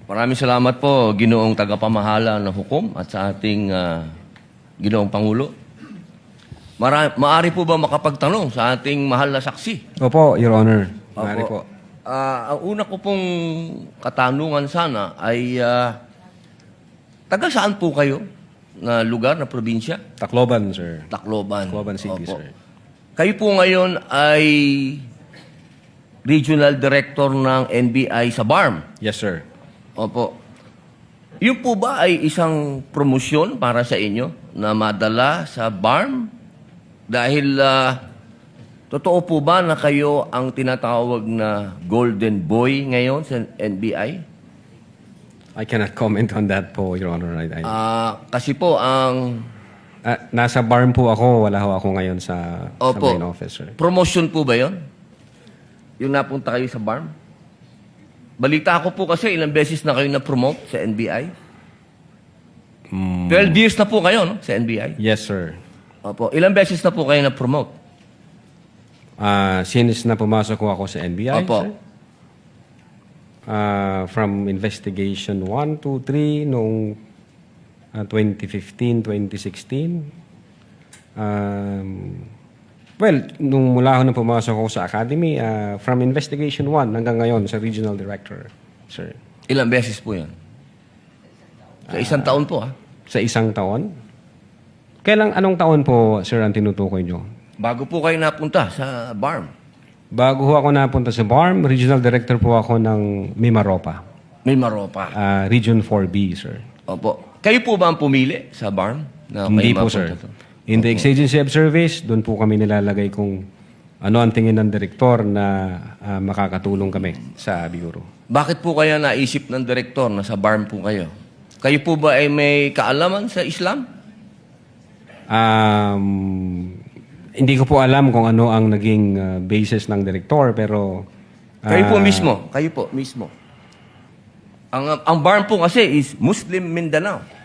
Maraming salamat po, Ginoong Tagapamahala ng Hukom at sa ating Ginoong Pangulo. Maari po ba makapagtanong sa ating mahal na saksi? Opo, Your Honor. Maaari po. Ang una ko pong katanungan sana ay taga saan po kayo na lugar, na probinsya? Tacloban, sir. Tacloban. Tacloban City, Opo. sir. Kayo po ngayon ay Regional Director ng NBI sa BARM. Yes, sir. Opo. Yun po ba ay isang promosyon para sa inyo na madala sa BARM? Dahil totoo po ba na kayo ang tinatawag na Golden Boy ngayon sa NBI? I cannot comment on that po, Your Honor. Kasi po ang Nasa BARM po ako. Wala ho ako ngayon sa main office, sir. promotion po ba yon? Yung napunta kayo sa BARM? Balita ko po kasi ilang beses na kayo na-promote sa NBI. 12 years na po kayo, no? Sa NBI. Yes, sir. Opo. Ilang beses na po kayo na-promote? Since na pumasok ko ako sa NBI, Opo. sir. From investigation 1, 2, 3 noong 2015, 2016. Well, nung mula ako na pumasok ako sa academy, from investigation 1 hanggang ngayon sa regional director, sir. Ilang beses po yan? Sa isang taon po, ha? Sa isang taon? Anong taon po, sir, ang tinutukoy nyo? Bago po kayo napunta sa BARM. Bago ho ako napunta sa BARM, regional director po ako ng Mimaropa. May Maropa. Region 4B, sir. Opo. Kayo po ba ang pumili sa BARM? Na Hindi kayo po, sir. mapunta to? In the exigency of service, doon po kami nilalagay kung ano ang tingin ng direktor na makakatulong kami sa Bureau. Bakit po kaya naisip ng direktor na sa BARM po kayo? Kayo po ba ay may kaalaman sa Islam? Hindi ko po alam kung ano ang naging basis ng direktor, pero... Kayo po mismo. Kayo po mismo. Ang BARM po kasi is Muslim Mindanao.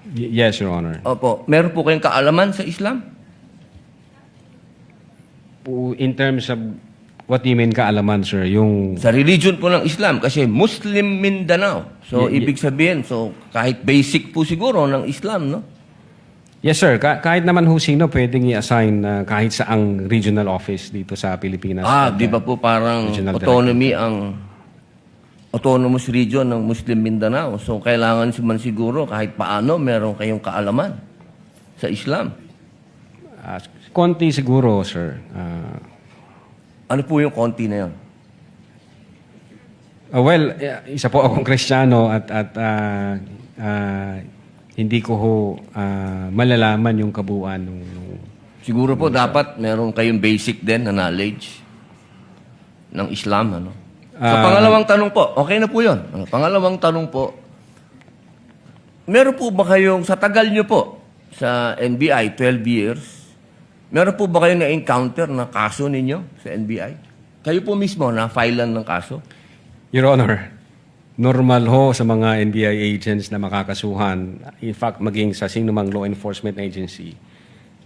Yes, Your Honor. Opo. Meron po kayong kaalaman sa Islam? In terms of what do you mean kaalaman, sir? Yung... Sa religion po ng Islam kasi Muslim Mindanao. So, ibig sabihin, kahit basic po siguro ng Islam, no? Yes, sir. Kahit naman ho sino pwedeng i-assign kahit saang regional office dito sa Pilipinas. Di ba po parang Regional autonomy ang autonomous region ng Muslim Mindanao. So, kailangan man siguro kahit paano meron kayong kaalaman sa Islam. Konti siguro, sir. Ano po yung konti na yun? Well, isa po akong Kristiyano at hindi ko ho malalaman yung kabuuan nung Siguro po dapat meron kayong basic din na knowledge ng Islam. Ano? So, pangalawang tanong po, okay na po yun. Pangalawang tanong po, meron po ba kayong, sa tagal nyo po, sa NBI, 12 years, meron po ba kayong na-encounter na kaso ninyo sa NBI? Kayo po mismo na-filean ng kaso? Your Honor, normal ho sa mga NBI agents na makakasuhan, in fact, maging sa sinumang law enforcement agency,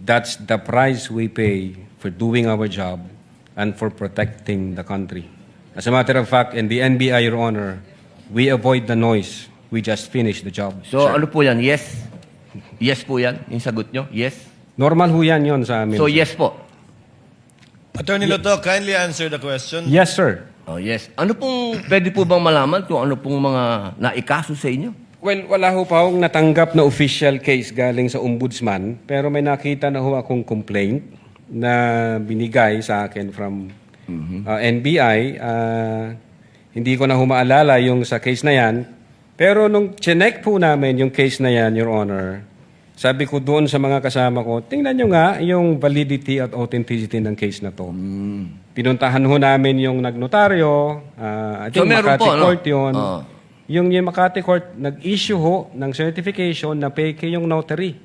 that's the price we pay for doing our job and for protecting the country. As a matter of fact, in the NBI, Your Honor, we avoid the noise. We just finish the job. So, sir. ano po yan? Yes? Yes po yan? Yung sagot nyo? Yes? Normal ho yan yun sa amin. So, sir. yes po. Attorney Loto, kindly answer the question. Yes, sir. Oh, yes. Ano pong, pwede po bang malaman kung ano pong mga naikaso sa inyo? Well, wala ho pa akong natanggap na official case galing sa ombudsman, pero may nakita na ho akong complaint na binigay sa akin from NBI. Hindi ko na humaalala yung sa case na yan. Pero nung chinek po namin yung case na yan, Your Honor, sabi ko doon sa mga kasama ko, tingnan nyo nga yung validity at authenticity ng case na to. Pinuntahan ho namin yung nagnotaryo, I think So, meron Makati po, no? Court yun. Yung Makati Court, nag-issue ho ng certification na fake yung notary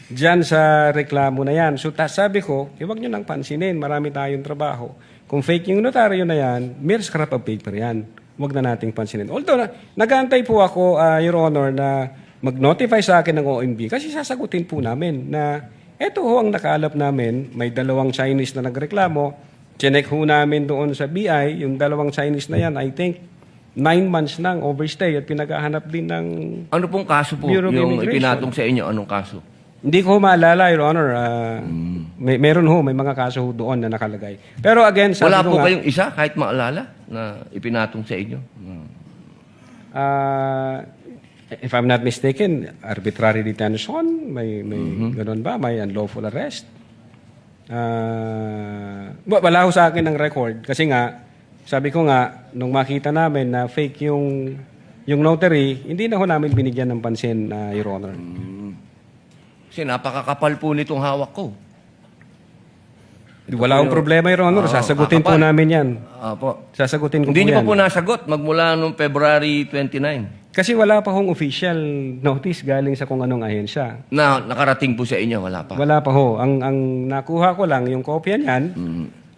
dyan sa reklamo na yan. So sabi ko, huwag nyo nang pansinin, marami tayong trabaho. Kung fake yung notaryo na yan, mere scrap of paper yan. Huwag na nating pansinin. Although, nag-aantay po ako, Your Honor, na mag-notify sa akin ng OMB kasi sasagutin po namin na eto ho ang nakalap namin, may dalawang Chinese na nagreklamo, chinek ho namin doon sa BI, yung dalawang Chinese na yan, I think, 9 months nang overstay at pinaghahanap din ng... Ano pong kaso po Bureau of yung Immigration. ipinatong sa inyo? Anong kaso? Hindi ko maalala, Your Honor. May mga kaso doon na nakalagay. Pero again, sabi Wala ko po nga, kayong isa kahit maalala na ipinatong sa inyo? if I'm not mistaken, arbitrary detention, may ganun ba? May unlawful arrest? Wala ho sa akin ang record kasi nga, sabi ko nga, nung makita namin na fake yung notary, hindi na ho namin binigyan ng pansin, Your Honor. Kasi napakakapal po nitong hawak ko. Wala akong problema, Your Honor. Sasagutin po kakapal. namin yan. Apo. Sasagutin ko Hindi po niyo yan. pa po nasagot magmula noong February 29 Kasi wala pa hong official notice galing sa kung anong ahensya. na nakarating po sa inyo. Wala pa. Wala pa ho. Ang nakuha ko lang, yung kopya niyan,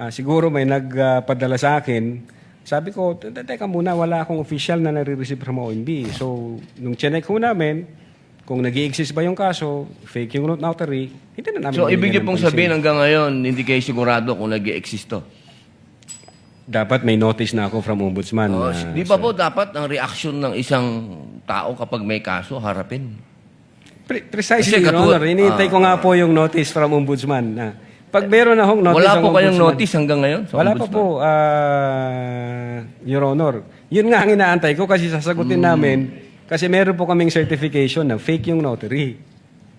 siguro may nagpadala sa akin. Sabi ko, teka muna, wala akong official na nare-receive from OMB. So, nung chinek ho namin, kung nag-i-exist ba yung kaso, fake yung notary, hindi na namin So, ibig binigyan niyo ng pong pansin. sabihin hanggang ngayon, hindi kayo sigurado kung nag-i-exist to. Dapat may notice na ako from Ombudsman. Di ba po dapat ang reaksyon ng isang tao kapag may kaso, harapin? Precisely, Kasi Your Honor. Hinihintay ko nga po yung notice from Ombudsman. Pag meron na hong notice Wala ang po kayong Ombudsman- notice hanggang ngayon? Sa Wala pa Ombudsman? po, Your Honor. Yun nga ang inaantay ko kasi sasagutin namin kasi meron po kaming certification na fake yung notary.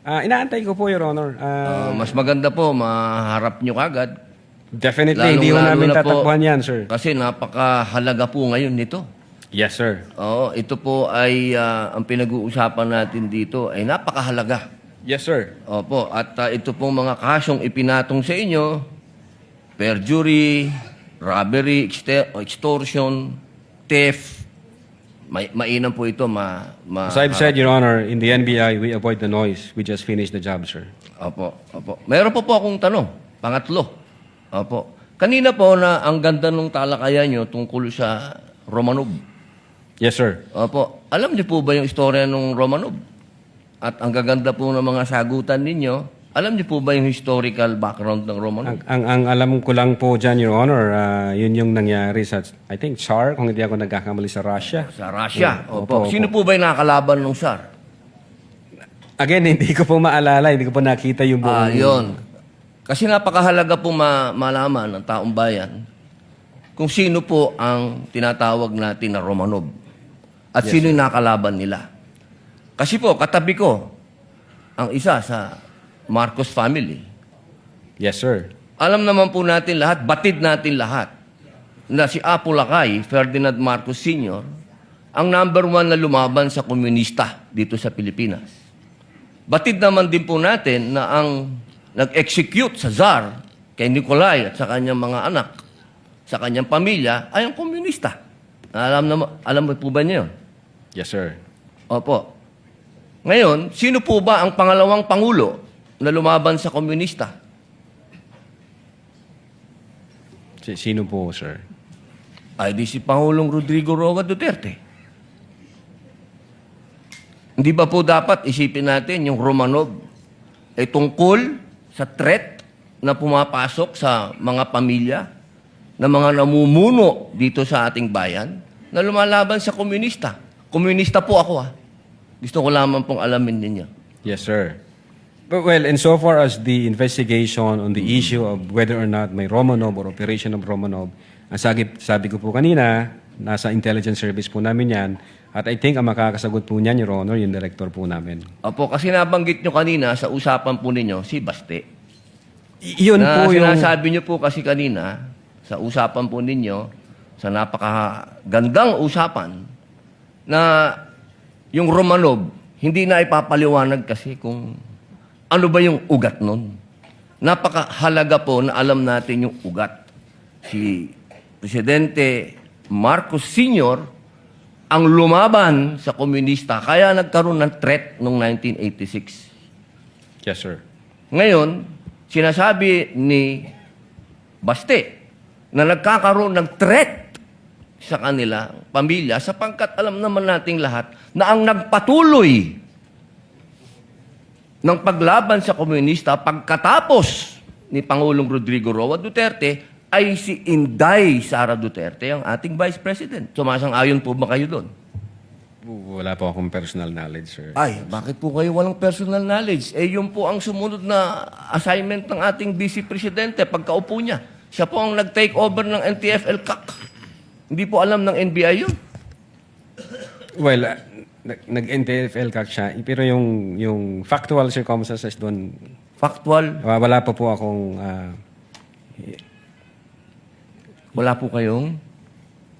Inaantay ko po, Your Honor. Mas maganda po, maharap nyo kagad. Definitely, hindi ko namin na po, tatakbuhan yan, sir. Kasi napakahalaga po ngayon nito. Yes, sir. Oo, ito po ay ang pinag-uusapan natin dito ay napakahalaga. Yes, sir. Opo, at ito pong mga kasong ipinatong sa inyo, perjury, robbery, extortion, theft, mainam po ito As I've said, Your Honor, in the NBI, we avoid the noise. We just finish the job, sir. Opo, opo. Meron po akong tanong, pangatlo. Opo. Kanina po na ang ganda ng talakayan nyo tungkol sa Romanov. Yes, sir. Opo. Alam niyo po ba yung istorya ng Romanov? At ang gaganda po ng mga sagutan ninyo, alam niyo po ba yung historical background ng Romanov? Ang alam ko lang po dyan, Your Honor, yun yung nangyari sa, I think, Tsar, kung hindi ako nagkakamali sa Russia. Sa Russia. Opo, Opo. Sino po ba yung nakakalaban ng Tsar? Again, hindi ko po maalala, hindi ko po nakita yung buong... Yun. Kasi napakahalaga po malaman ng taong bayan kung sino po ang tinatawag natin na Romanov at sino yung nakalaban nila. Kasi po, katabi ko ang isa sa Marcos family. Yes, sir. Alam naman po natin lahat, batid natin lahat, na si Apo Lakay, Ferdinand Marcos Sr., ang number 1 na lumaban sa komunista dito sa Pilipinas. Batid naman din po natin na ang nag-execute sa Tsar kay Nikolai at sa kanyang mga anak, sa kanyang pamilya, ay ang komunista. Alam mo po ba niyo? Yes, sir. Opo. Ngayon, sino po ba ang pangalawang pangulo na lumaban sa komunista? Sino po, sir? Ay di si Pangulong Rodrigo Roa Duterte. Hindi ba po dapat isipin natin yung Romanov ay tungkol sa threat na pumapasok sa mga pamilya na mga namumuno dito sa ating bayan na lumalaban sa komunista. Komunista po ako Gusto ko lamang pong alamin ninyo. Yes, sir. But well, insofar as the investigation on the issue of whether or not may Romanov or operation of Romanov, ang sabi ko po kanina, nasa intelligence service po namin yan, at I think ang makakasagot po niyan, Your Honor, yung director po namin. Opo, kasi nabanggit nyo kanina sa usapan po ninyo, si Baste. Yun Na po yung... sinasabi nyo po kasi kanina, sa usapan po ninyo, sa napakagandang usapan, na yung Romanov, hindi na ipapaliwanag kasi kung ano ba yung ugat nun. Napakahalaga po na alam natin yung ugat. Si Presidente Marcos Sr. ang lumaban sa komunista, kaya nagkaroon ng threat noong 1986. Yes, sir. Ngayon, sinasabi ni Baste na nagkakaroon ng threat sa kanila, pamilya, sapagkat alam naman nating lahat na ang nagpatuloy ng paglaban sa komunista pagkatapos ni Pangulong Rodrigo Roa Duterte ay si Inday Sara Duterte, ang ating Vice President. Sumasang-ayon po ba kayo doon? Wala po akong personal knowledge, sir. Ay, bakit po kayo walang personal knowledge? Yun po ang sumunod na assignment ng ating Vice Presidente pagkaupo niya. Siya po ang nag-take over ng NTF-ELCAC. Hindi po alam ng NBI yun. Well, nag-NTFL kak siya, pero yung factual circumstances doon, Factual, wala pa po akong... wala po kayong...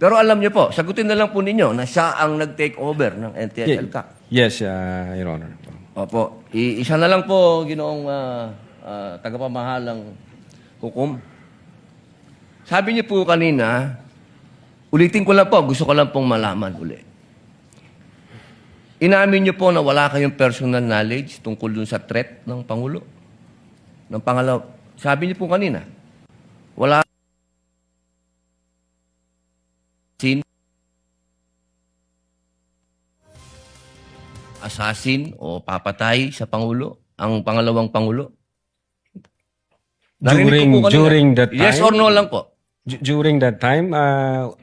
Pero alam niyo po, sagutin na lang po ninyo na siya ang nag-take over ng NTF-ELCAC. Yes, Your Honor. Opo. Isa na lang po, ginoong tagapamahalang hukom. Sabi niyo po kanina, ulitin ko lang po, gusto ko lang pong malaman uli. Inamin niyo po na wala kayong personal knowledge tungkol dun sa threat ng Pangulo. Ng pangalaw. Sabi niyo po kanina, wala assassin o papatay sa Pangulo, ang pangalawang Pangulo. Narinig ko po kanina. During that time? Yes or no lang po. During that time,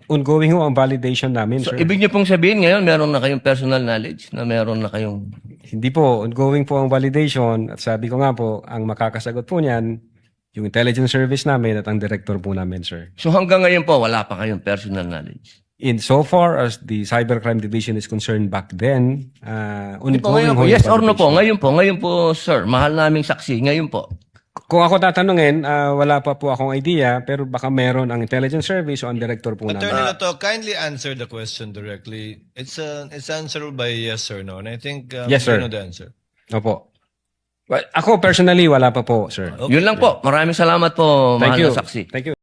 ongoing ho ang validation namin, So, sir. ibig niyo pong sabihin ngayon, meron na kayong personal knowledge na meron na kayong... Hindi po, ongoing po ang validation. At sabi ko nga po, ang makakasagot po niyan, yung intelligence service namin at ang director po namin, sir. So, hanggang ngayon po, wala pa kayong personal knowledge. In so far as the cybercrime division is concerned back then, Hindi po, ongoing ngayon po. ho yung Yes or no po? validation. Ngayon po, sir. Mahal naming saksi. Ngayon po. Kung ako tatanungin, wala pa po akong idea, pero baka meron ang intelligence service o ang director po namin. Attorney Lato, kindly answer the question directly. It's answerable by yes or no. And I think Yes, sir. you know the answer. Opo. Well, ako personally, wala pa po, sir. Yun lang po. Maraming salamat po, mahal na saksi. Thank you.